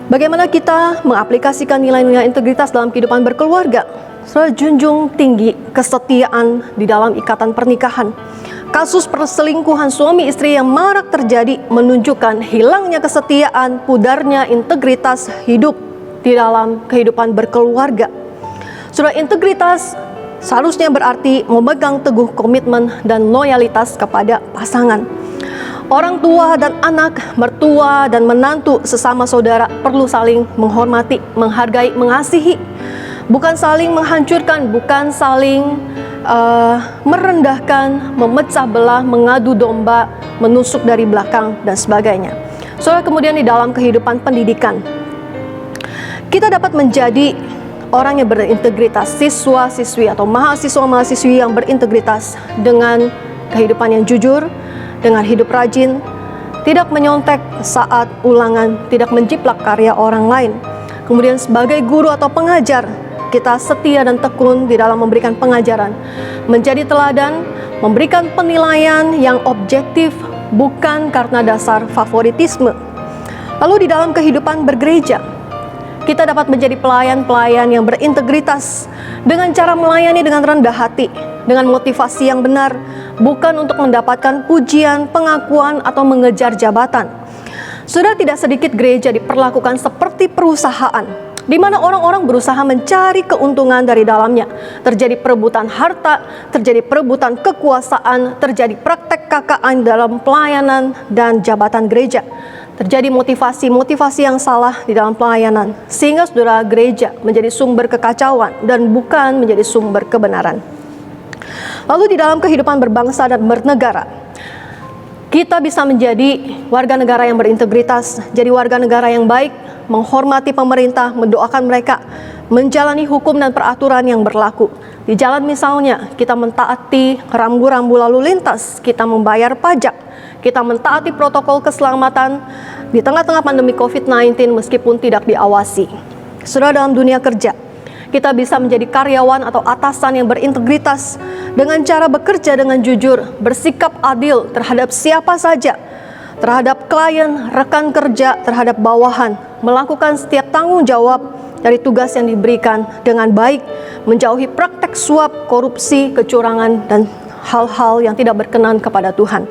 Bagaimana kita mengaplikasikan nilai-nilai integritas dalam kehidupan berkeluarga? Saudara, junjung tinggi kesetiaan di dalam ikatan pernikahan. Kasus perselingkuhan suami istri yang marak terjadi menunjukkan hilangnya kesetiaan, pudarnya integritas hidup di dalam kehidupan berkeluarga. Saudara, integritas seharusnya berarti memegang teguh komitmen dan loyalitas kepada pasangan. Orang tua dan anak, mertua dan menantu sesama saudara perlu saling menghormati, menghargai, mengasihi. Bukan saling menghancurkan, bukan saling merendahkan, memecah belah, mengadu domba, menusuk dari belakang, dan sebagainya. Soalnya kemudian di dalam kehidupan pendidikan, kita dapat menjadi orang yang berintegritas, siswa-siswi atau mahasiswa-mahasiswi yang berintegritas dengan kehidupan yang jujur, dengan hidup rajin, tidak menyontek saat ulangan, tidak menjiplak karya orang lain. Kemudian sebagai guru atau pengajar, kita setia dan tekun di dalam memberikan pengajaran, menjadi teladan, memberikan penilaian yang objektif, bukan karena dasar favoritisme. Lalu di dalam kehidupan bergereja, kita dapat menjadi pelayan-pelayan yang berintegritas dengan cara melayani dengan rendah hati, dengan motivasi yang benar, bukan untuk mendapatkan pujian, pengakuan, atau mengejar jabatan. Sudah tidak sedikit gereja diperlakukan seperti perusahaan, di mana orang-orang berusaha mencari keuntungan dari dalamnya. Terjadi perebutan harta, terjadi perebutan kekuasaan, terjadi praktek KKN dalam pelayanan dan jabatan gereja. Terjadi motivasi yang salah di dalam pelayanan, sehingga saudara, gereja menjadi sumber kekacauan dan bukan menjadi sumber kebenaran. Lalu di dalam kehidupan berbangsa dan bernegara, kita bisa menjadi warga negara yang berintegritas, jadi warga negara yang baik, menghormati pemerintah, mendoakan mereka, menjalani hukum dan peraturan yang berlaku. Di jalan misalnya, kita mentaati rambu-rambu lalu lintas, kita membayar pajak, kita mentaati protokol keselamatan di tengah-tengah pandemi COVID-19 meskipun tidak diawasi. Saudara, dalam dunia kerja, kita bisa menjadi karyawan atau atasan yang berintegritas dengan cara bekerja dengan jujur, bersikap adil terhadap siapa saja, terhadap klien, rekan kerja, terhadap bawahan, melakukan setiap tanggung jawab dari tugas yang diberikan dengan baik, menjauhi praktek suap, korupsi, kecurangan, dan hal-hal yang tidak berkenan kepada Tuhan.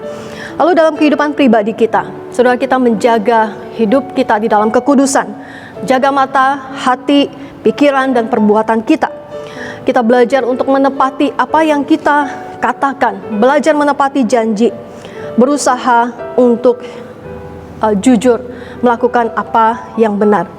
Lalu dalam kehidupan pribadi kita, saudara, kita menjaga hidup kita di dalam kekudusan, jaga mata, hati, pikiran, dan perbuatan kita. Kita belajar untuk menepati apa yang kita katakan, belajar menepati janji, berusaha untuk jujur melakukan apa yang benar.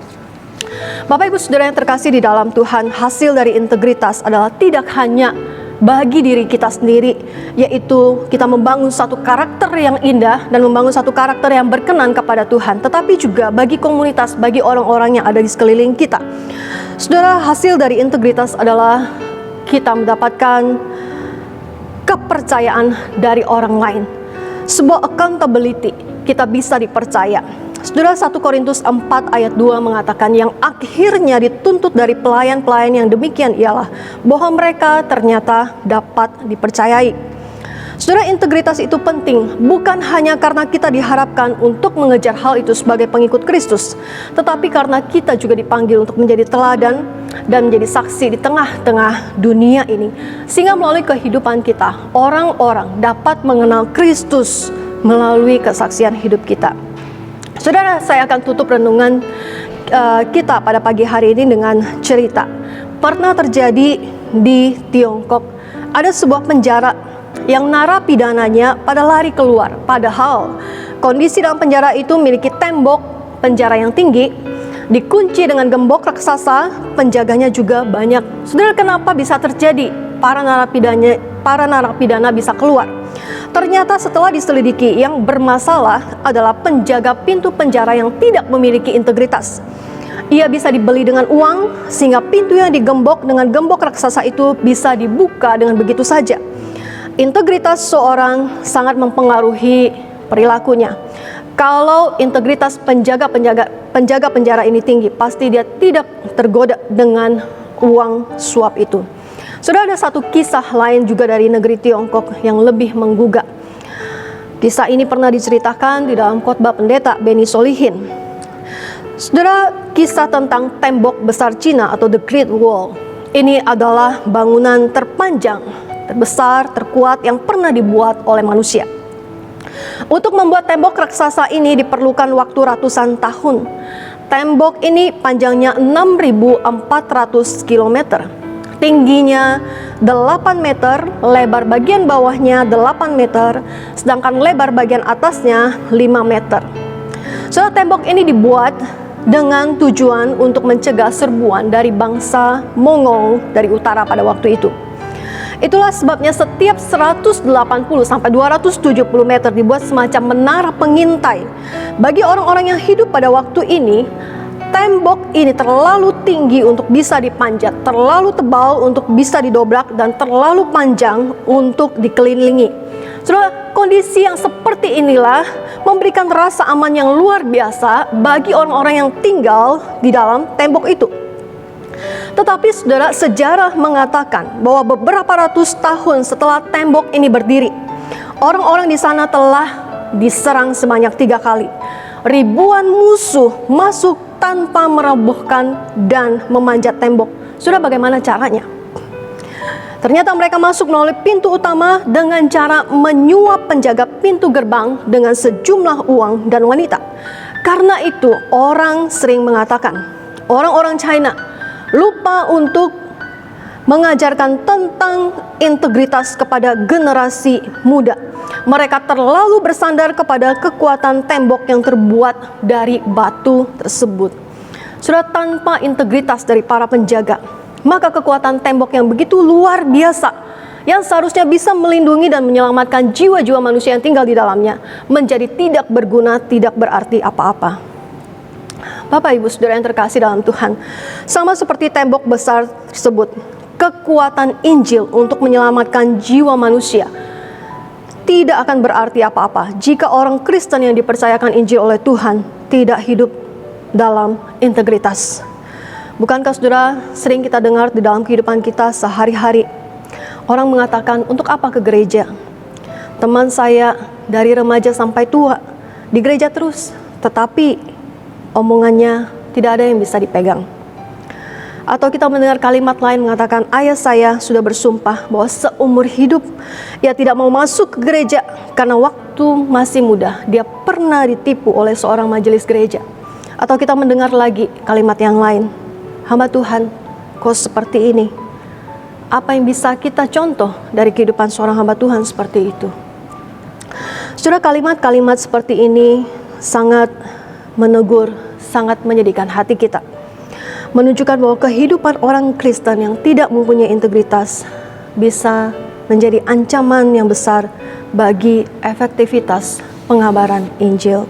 Bapak Ibu Saudara yang terkasih di dalam Tuhan, hasil dari integritas adalah tidak hanya bagi diri kita sendiri, yaitu kita membangun satu karakter yang indah dan membangun satu karakter yang berkenan kepada Tuhan, tetapi juga bagi komunitas, bagi orang-orang yang ada di sekeliling kita. Saudara, hasil dari integritas adalah kita mendapatkan kepercayaan dari orang lain, sebuah accountability, kita bisa dipercaya. Saudara, 1 Korintus 4 ayat 2 mengatakan yang akhirnya dituntut dari pelayan-pelayan yang demikian ialah bahwa mereka ternyata dapat dipercayai. Saudara, integritas itu penting bukan hanya karena kita diharapkan untuk mengejar hal itu sebagai pengikut Kristus, tetapi karena kita juga dipanggil untuk menjadi teladan dan menjadi saksi di tengah-tengah dunia ini, sehingga melalui kehidupan kita orang-orang dapat mengenal Kristus melalui kesaksian hidup kita. Saudara, saya akan tutup renungan kita pada pagi hari ini dengan cerita. Pernah terjadi di Tiongkok, ada sebuah penjara yang narapidananya pada lari keluar. Padahal kondisi dalam penjara itu memiliki tembok penjara yang tinggi, dikunci dengan gembok raksasa, penjaganya juga banyak. Saudara, kenapa bisa terjadi para narapidana bisa keluar? Ternyata setelah diselidiki, yang bermasalah adalah penjaga pintu penjara yang tidak memiliki integritas. Ia bisa dibeli dengan uang, sehingga pintu yang digembok dengan gembok raksasa itu bisa dibuka dengan begitu saja. Integritas seorang sangat mempengaruhi perilakunya. Kalau integritas penjaga penjara ini tinggi, pasti dia tidak tergoda dengan uang suap itu. Sudah ada satu kisah lain juga dari negeri Tiongkok yang lebih menggugah. Kisah ini pernah diceritakan di dalam khotbah pendeta Benny Solihin. Saudara, kisah tentang tembok besar Cina atau The Great Wall. Ini adalah bangunan terpanjang, terbesar, terkuat yang pernah dibuat oleh manusia. Untuk membuat tembok raksasa ini diperlukan waktu ratusan tahun. Tembok ini panjangnya 6.400 km. Tingginya 8 meter, lebar bagian bawahnya 8 meter, sedangkan lebar bagian atasnya 5 meter. Soal tembok ini dibuat dengan tujuan untuk mencegah serbuan dari bangsa Mongol dari utara pada waktu itu. Itulah sebabnya setiap 180 sampai 270 meter dibuat semacam menara pengintai. Bagi orang-orang yang hidup pada waktu ini, tembok ini terlalu tinggi untuk bisa dipanjat, terlalu tebal untuk bisa didobrak, dan terlalu panjang untuk dikelilingi. Saudara, kondisi yang seperti inilah memberikan rasa aman yang luar biasa bagi orang-orang yang tinggal di dalam tembok itu. Tetapi saudara, sejarah mengatakan bahwa beberapa ratus tahun setelah tembok ini berdiri, orang-orang di sana telah diserang sebanyak 3 kali. Ribuan musuh masuk tanpa merobohkan dan memanjat tembok. Saudara, bagaimana caranya? Ternyata mereka masuk melalui pintu utama dengan cara menyuap penjaga pintu gerbang dengan sejumlah uang dan wanita. Karena itu orang sering mengatakan, orang-orang China lupa untuk mengajarkan tentang integritas kepada generasi muda. Mereka terlalu bersandar kepada kekuatan tembok yang terbuat dari batu tersebut. Sudah tanpa integritas dari para penjaga, maka kekuatan tembok yang begitu luar biasa, yang seharusnya bisa melindungi dan menyelamatkan jiwa-jiwa manusia yang tinggal di dalamnya, menjadi tidak berguna, tidak berarti apa-apa. Bapak Ibu Saudara yang terkasih dalam Tuhan, sama seperti tembok besar tersebut, kekuatan Injil untuk menyelamatkan jiwa manusia tidak akan berarti apa-apa jika orang Kristen yang dipercayakan Injil oleh Tuhan tidak hidup dalam integritas. Bukankah saudara, sering kita dengar di dalam kehidupan kita sehari-hari, orang mengatakan, untuk apa ke gereja? Teman saya dari remaja sampai tua di gereja terus, tetapi omongannya tidak ada yang bisa dipegang. Atau kita mendengar kalimat lain mengatakan, ayah saya sudah bersumpah bahwa seumur hidup ia tidak mau masuk ke gereja karena waktu masih muda dia pernah ditipu oleh seorang majelis gereja. Atau kita mendengar lagi kalimat yang lain, hamba Tuhan kok seperti ini. Apa yang bisa kita contoh dari kehidupan seorang hamba Tuhan seperti itu? Saudara, kalimat-kalimat seperti ini sangat menegur, sangat menyedihkan hati kita. Menunjukkan bahwa kehidupan orang Kristen yang tidak mempunyai integritas bisa menjadi ancaman yang besar bagi efektivitas pengabaran Injil.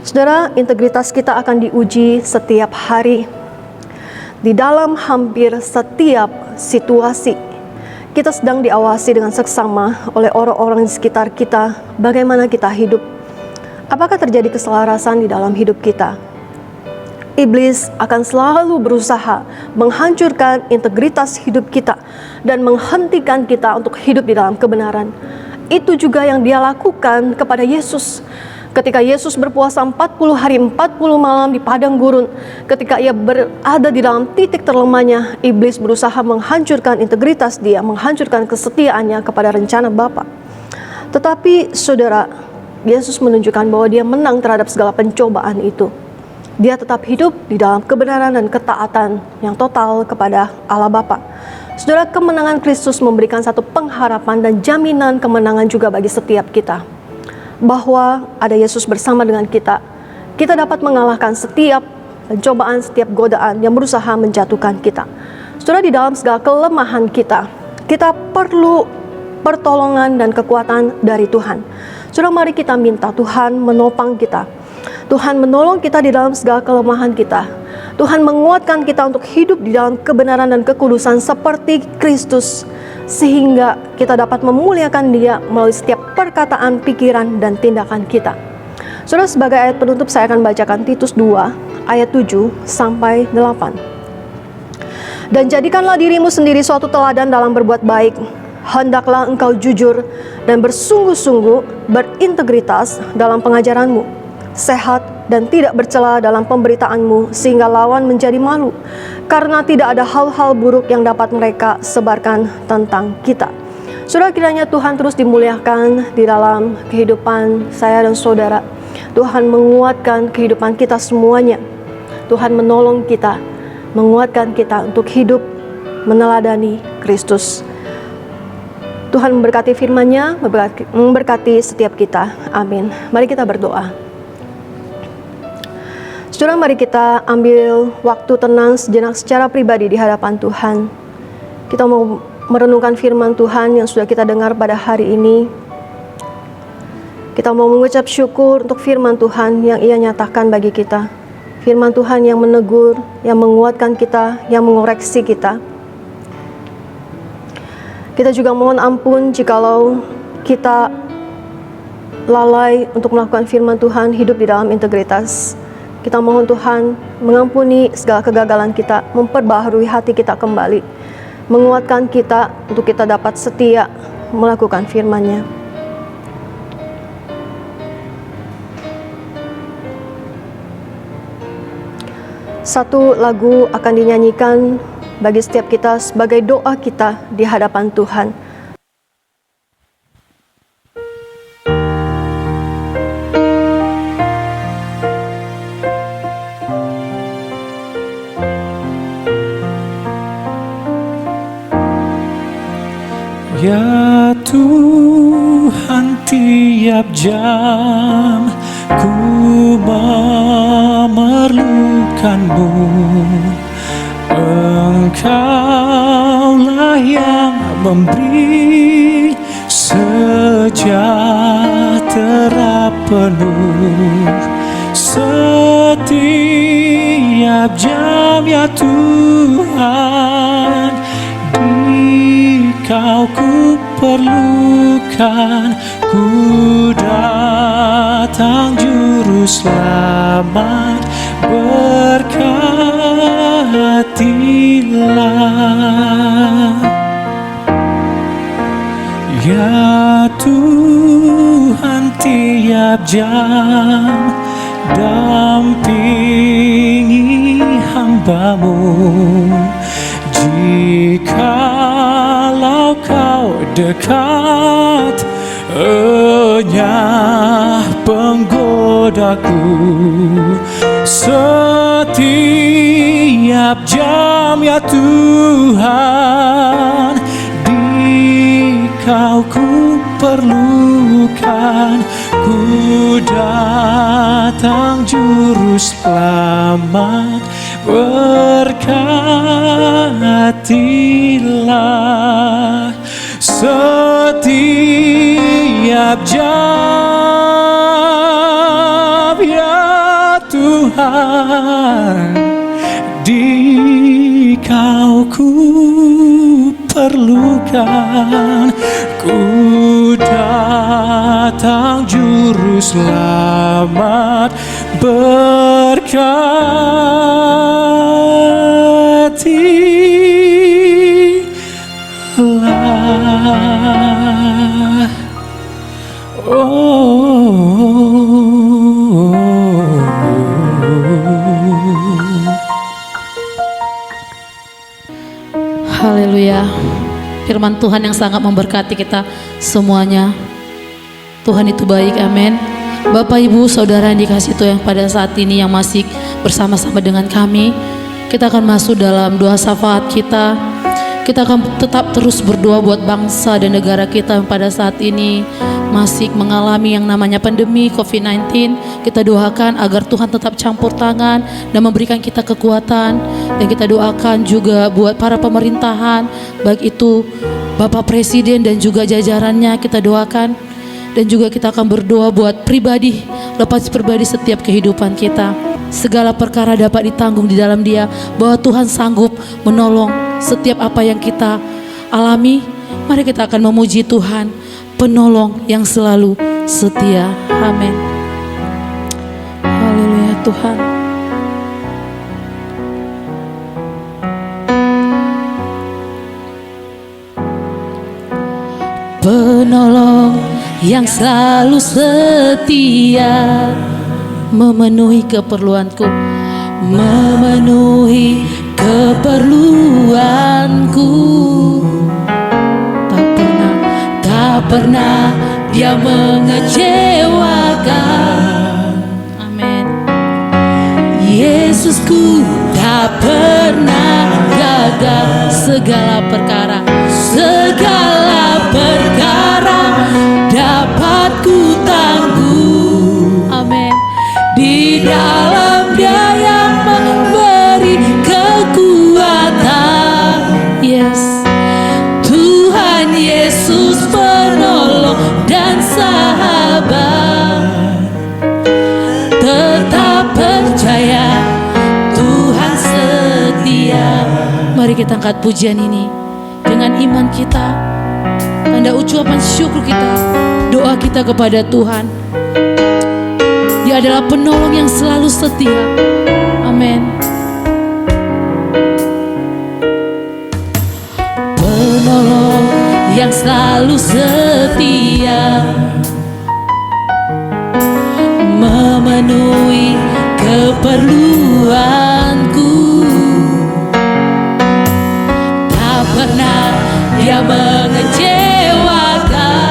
Saudara, integritas kita akan diuji setiap hari. Di dalam hampir setiap situasi, kita sedang diawasi dengan seksama oleh orang-orang di sekitar kita, bagaimana kita hidup. Apakah terjadi keselarasan di dalam hidup kita? Iblis akan selalu berusaha menghancurkan integritas hidup kita dan menghentikan kita untuk hidup di dalam kebenaran. Itu juga yang dia lakukan kepada Yesus. Ketika Yesus berpuasa 40 hari 40 malam di padang gurun, ketika ia berada di dalam titik terlemahnya, iblis berusaha menghancurkan integritas dia, menghancurkan kesetiaannya kepada rencana Bapa. Tetapi saudara, Yesus menunjukkan bahwa dia menang terhadap segala pencobaan itu. Dia tetap hidup di dalam kebenaran dan ketaatan yang total kepada Allah Bapa. Saudara, kemenangan Kristus memberikan satu pengharapan dan jaminan kemenangan juga bagi setiap kita. Bahwa ada Yesus bersama dengan kita, kita dapat mengalahkan setiap pencobaan, setiap godaan yang berusaha menjatuhkan kita. Saudara, di dalam segala kelemahan kita, kita perlu pertolongan dan kekuatan dari Tuhan. Saudara, mari kita minta Tuhan menopang kita. Tuhan menolong kita di dalam segala kelemahan kita. Tuhan menguatkan kita untuk hidup di dalam kebenaran dan kekudusan seperti Kristus, sehingga kita dapat memuliakan Dia melalui setiap perkataan, pikiran, dan tindakan kita. Saudara, sebagai ayat penutup saya akan bacakan Titus 2 ayat 7 sampai 8. Dan jadikanlah dirimu sendiri suatu teladan dalam berbuat baik. Hendaklah engkau jujur dan bersungguh-sungguh berintegritas dalam pengajaranmu, sehat dan tidak bercela dalam pemberitaanmu, sehingga lawan menjadi malu, karena tidak ada hal-hal buruk yang dapat mereka sebarkan tentang kita. Saudara, kiranya Tuhan terus dimuliakan di dalam kehidupan saya dan saudara. Tuhan menguatkan kehidupan kita semuanya. Tuhan menolong kita, menguatkan kita untuk hidup meneladani Kristus. Tuhan memberkati firman-Nya, memberkati setiap kita. Amin. Mari kita berdoa. Saudara, mari kita ambil waktu tenang sejenak secara pribadi di hadapan Tuhan. Kita mau merenungkan firman Tuhan yang sudah kita dengar pada hari ini. Kita mau mengucap syukur untuk firman Tuhan yang Ia nyatakan bagi kita. Firman Tuhan yang menegur, yang menguatkan kita, yang mengoreksi kita. Kita juga mohon ampun jikalau kita lalai untuk melakukan firman Tuhan, hidup di dalam integritas. Kita mohon Tuhan mengampuni segala kegagalan kita, memperbaharui hati kita kembali, menguatkan kita untuk kita dapat setia melakukan firman-Nya. Satu lagu akan dinyanyikan bagi setiap kita sebagai doa kita di hadapan Tuhan. Ya Tuhan, tiap jam ku memerlukan-Mu. Engkaulah yang memberi sejahtera penuh setiap jam, ya Tuhan. Kau ku perlukan, ku datang juru selamat, berkatilah. Ya Tuhan, tiap jam dampingi hamba-Mu. Jikalau Kau dekat, enyah penggodaku. Setiap jam, ya Tuhan, di Kau ku perlukan, ku datang juru selamat, berkatilah. Setiap jam, ya Tuhan, di Kau ku perlukan, ku datang juru selamat, berkatilah. Haleluya. Firman Tuhan yang sangat memberkati kita semuanya. Tuhan itu baik, amin. Bapak, Ibu, Saudara yang dikasihi Tuhan, yang pada saat ini yang masih bersama-sama dengan kami, kita akan masuk dalam doa syafaat kita. Kita akan tetap terus berdoa buat bangsa dan negara kita yang pada saat ini masih mengalami yang namanya pandemi COVID-19. Kita doakan agar Tuhan tetap campur tangan dan memberikan kita kekuatan. Dan kita doakan juga buat para pemerintahan, baik itu Bapak Presiden dan juga jajarannya, kita doakan. Dan juga kita akan berdoa buat pribadi, lepas pribadi setiap kehidupan kita. Segala perkara dapat ditanggung di dalam Dia, bahwa Tuhan sanggup menolong setiap apa yang kita alami. Mari kita akan memuji Tuhan, penolong yang selalu setia. Amin. Haleluya Tuhan. Penolong yang selalu setia, memenuhi keperluanku, memenuhi keperluanku. Tak pernah Dia mengecewakan. Amin. Yesusku tak pernah gagal. Segala perkara dapat ku tangguh. Amin. Di dalam Dia yang memberi kekuatan. Yes, Tuhan Yesus penolong dan sahabat. Tetap percaya Tuhan setia. Mari kita angkat pujian ini dengan iman kita, tanda ucapan syukur kita, doa kita kepada Tuhan. Di Dia adalah penolong yang selalu setia. Amin. Penolong yang selalu setia, memenuhi keperluanku. Tak pernah Dia mengecewakan.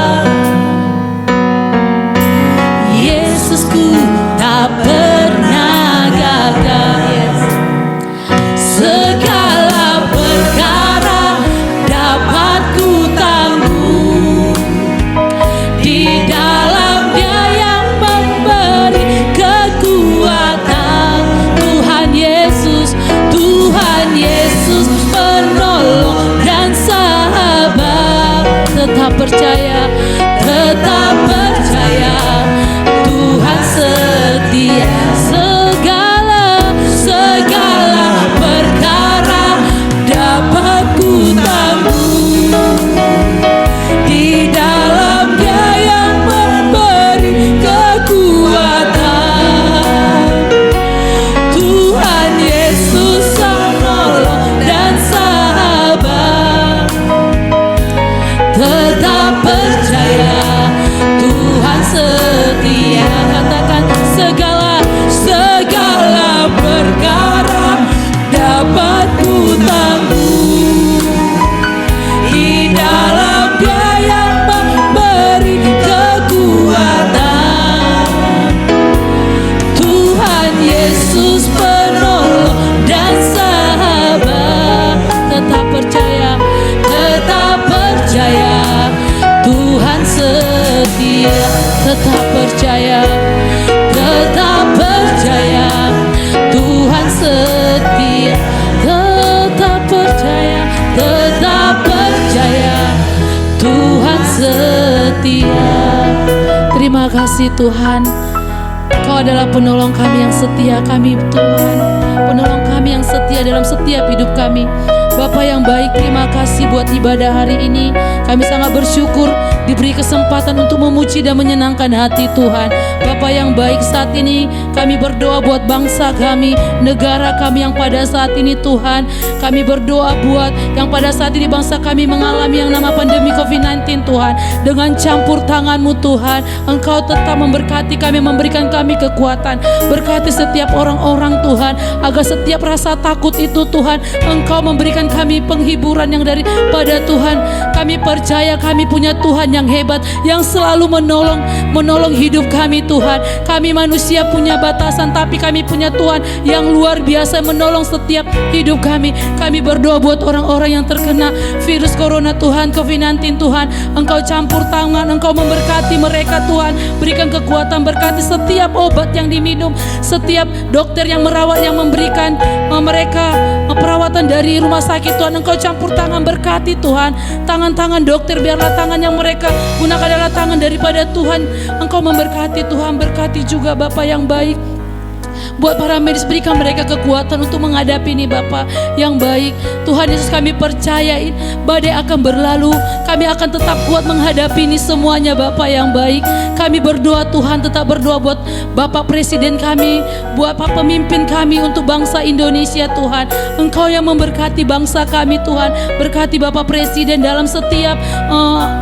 Yesusku tak pernah gagal. Segala perkara dapat ku tanggung di dalam Dia yang memberi kekuatan. Tuhan Yesus penolong dan sahabat. Tetap percaya Tuhan setia. Segala perkara dapat ku tanggung di dalam Dia yang memberi kekuatan. Tuhan Yesus penolong dan sahabat. Tetap percaya Tuhan setia. Katakan segala perkara dapat ku tanggung di dalam Dia yang memberi kekuatan. Tuhan Yesus penolong dan sahabat. Tetap percaya Tuhan setia. Tetap percaya Tuhan setia. Tetap percaya Tuhan setia. Terima kasih Tuhan, Kau adalah penolong kami yang setia. Kami Tuhan, penolong kami yang setia dalam setiap hidup kami. Bapa yang baik, terima kasih buat ibadah hari ini. Kami sangat bersyukur diberi kesempatan untuk memuji dan menyenangkan hati Tuhan. Bapa yang baik, saat ini kami berdoa buat bangsa kami, negara kami yang pada saat ini Tuhan. Kami berdoa buat yang pada saat ini bangsa kami mengalami yang nama pandemi COVID-19 Tuhan. Dengan campur tangan-Mu Tuhan, Engkau tetap memberkati kami, memberikan kami kekuatan. Berkati setiap orang-orang Tuhan, agar setiap rasa takut itu Tuhan, Engkau memberikan kami penghiburan yang daripada Tuhan. Kami percaya kami punya Tuhan yang hebat, yang selalu menolong hidup kami Tuhan. Kami manusia punya batasan, tapi kami punya Tuhan yang luar biasa menolong setiap hidup kami. Kami berdoa buat orang-orang yang terkena virus corona Tuhan, COVID-19 Tuhan. Engkau campur tangan, Engkau memberkati mereka Tuhan. Berikan kekuatan, berkati setiap obat yang diminum, setiap dokter yang merawat, yang memberikan mereka perawatan dari rumah sakit Tuhan. Engkau campur tangan, berkati Tuhan. Tangan-tangan dokter, biarlah tangan yang mereka gunakan adalah tangan daripada Tuhan. Engkau memberkati Tuhan. Berkati juga Bapa yang baik, buat para medis, berikan mereka kekuatan untuk menghadapi ini Bapa yang baik. Tuhan Yesus, kami percayain badai akan berlalu, kami akan tetap kuat menghadapi ini semuanya Bapa yang baik. Kami berdoa Tuhan, tetap berdoa buat Bapak Presiden kami, buat Pak pemimpin kami untuk bangsa Indonesia Tuhan. Engkau yang memberkati bangsa kami Tuhan. Berkati Bapak Presiden dalam setiap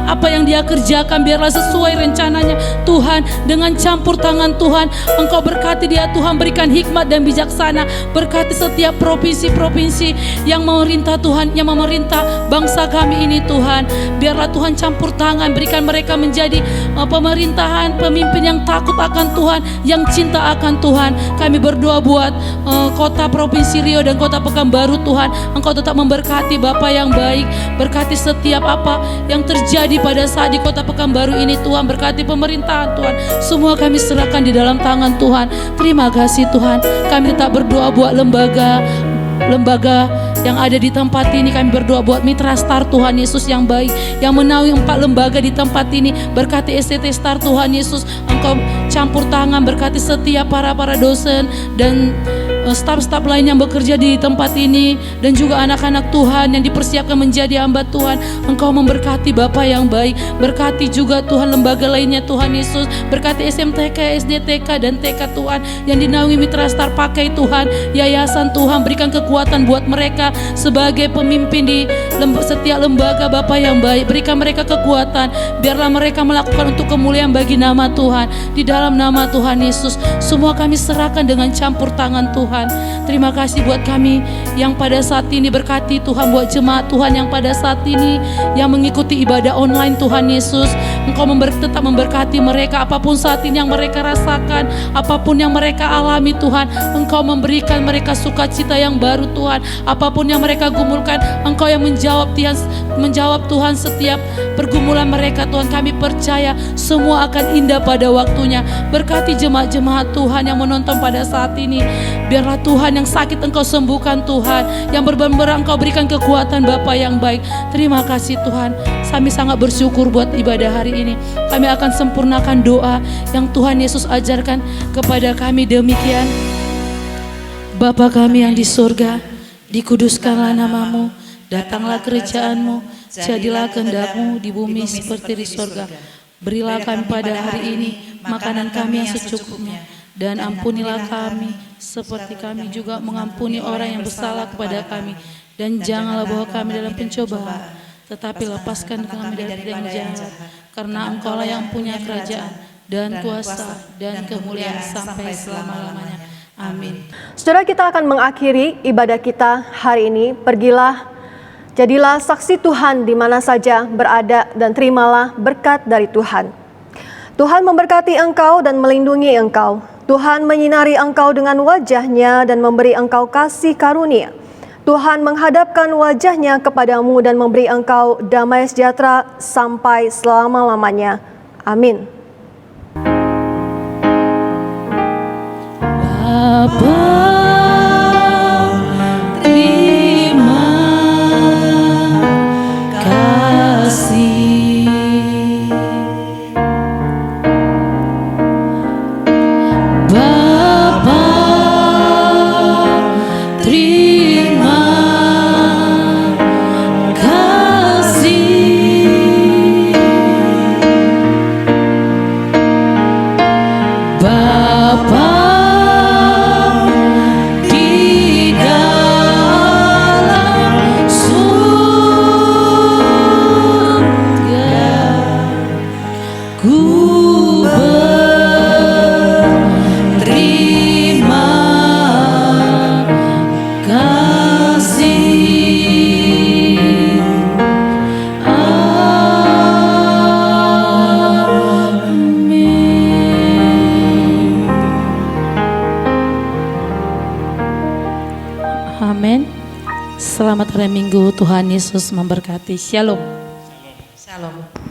apa yang dia kerjakan, biarlah sesuai rencananya Tuhan. Dengan campur tangan Tuhan, Engkau berkati dia Tuhan, berikan hikmat dan bijaksana. Berkati setiap provinsi-provinsi yang memerintah Tuhan, yang memerintah bangsa kami ini Tuhan. Biarlah Tuhan campur tangan, berikan mereka menjadi pemerintahan, pemimpin yang takut akan Tuhan, yang cinta akan Tuhan. Kami berdoa buat kota Provinsi Riau dan kota Pekanbaru Tuhan. Engkau tetap memberkati Bapa yang baik. Berkati setiap apa yang terjadi pada saat di kota Pekanbaru ini Tuhan. Berkati pemerintahan Tuhan. Semua kami serahkan di dalam tangan Tuhan. Terima kasih Tuhan. Kami tetap berdoa buat lembaga yang ada di tempat ini. Kami berdoa buat Mitra Star Tuhan Yesus yang baik, yang menaungi 4 lembaga di tempat ini. Berkati STT Star Tuhan Yesus, Engkau campur tangan, berkati setiap para dosen dan staf-staf lain yang bekerja di tempat ini, dan juga anak-anak Tuhan yang dipersiapkan menjadi hamba Tuhan. Engkau memberkati Bapa yang baik, berkati juga Tuhan lembaga lainnya Tuhan Yesus, berkati SMTK, SDTK dan TK Tuhan yang dinaungi Mitra Star pakai Tuhan, yayasan Tuhan, berikan kekuatan buat mereka sebagai pemimpin di setiap lembaga Bapa yang baik, berikan mereka kekuatan, biarlah mereka melakukan untuk kemuliaan bagi nama Tuhan. Di dalam nama Tuhan Yesus, semua kami serahkan dengan campur tangan Tuhan. Terima kasih buat kami yang pada saat ini, berkati Tuhan buat jemaat Tuhan yang pada saat ini yang mengikuti ibadah online Tuhan Yesus. Engkau tetap memberkati mereka apapun saat ini yang mereka rasakan, apapun yang mereka alami Tuhan. Engkau memberikan mereka sukacita yang baru Tuhan. Apapun yang mereka gumulkan, Engkau yang menjawab Tuhan setiap pergumulan mereka Tuhan. Kami percaya semua akan indah pada waktunya. Berkati jemaat-jemaat Tuhan yang menonton pada saat ini. Biarlah Tuhan yang sakit Engkau sembuhkan Tuhan, yang berbenar Engkau berikan kekuatan Bapa yang baik. Terima kasih Tuhan. Kami sangat bersyukur buat ibadah hari ini. Kami akan sempurnakan doa yang Tuhan Yesus ajarkan kepada kami demikian. Bapa kami yang di surga, dikuduskanlah namamu, datanglah kerajaan-Mu, jadilah kehendak-Mu di bumi seperti di surga. Berilah kami pada hari ini makanan kami yang secukupnya, dan ampunilah kami seperti kami juga mengampuni orang yang bersalah kepada kami. Dan janganlah bawa kami dalam pencobaan, tetapi lepaskan kami dari yang jahat, karena Engkaulah yang punya kerajaan dan kuasa dan kemuliaan sampai selama-lamanya. Amin. Saudara, kita akan mengakhiri ibadah kita hari ini. Pergilah, jadilah saksi Tuhan di mana saja berada dan terimalah berkat dari Tuhan. Tuhan memberkati engkau dan melindungi engkau. Tuhan menyinari engkau dengan wajah-Nya dan memberi engkau kasih karunia. Tuhan menghadapkan wajah-Nya kepadamu dan memberi engkau damai sejahtera sampai selama-lamanya. Amin. Bapa, terima kasih. Bapa, terima kasih. Bapa di dalam surga, ku berterima kasih. Amin. Amin. Selamat hari Minggu, Tuhan Yesus memberkati. Shalom. Shalom.